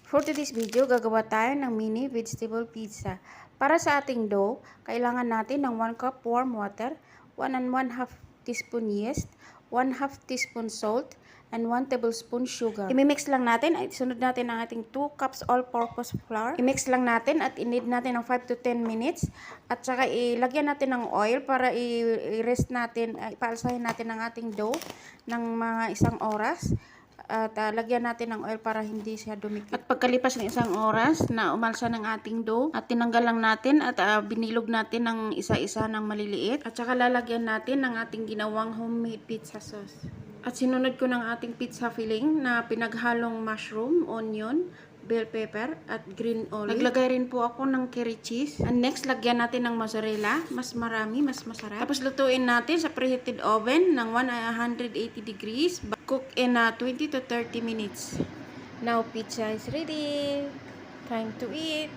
For today's video, gagawa tayo ng mini vegetable pizza. Para sa ating dough, kailangan natin ng 1 cup warm water, 1 and 1/2 teaspoon yeast, 1/2 teaspoon salt, and 1 tablespoon sugar. Imimix lang natin at isunod natin ang ating 2 cups all-purpose flour. Imix lang natin at inid natin ng 5 to 10 minutes. At saka ilagyan natin ng oil para i-rest natin, ipaalsahin natin ang ating dough ng mga 1 oras. At lagyan natin ng oil para hindi siya dumikit. At pagkalipas ng 1 oras na umalsa ng ating dough, at tinanggal lang natin at binilog natin ng isa-isa ng maliliit. At saka lalagyan natin ng ating ginawang homemade pizza sauce. At sinunod ko ng ating pizza filling na pinaghalong mushroom, onion, bell pepper, at green olive. Naglagay rin po ako ng curry cheese. And next, lagyan natin ng mozzarella. Mas marami, mas masarap. Tapos lutuin natin sa preheated oven ng 180 degrees. Cook in 20 to 30 minutes. Now, pizza is ready. Time to eat.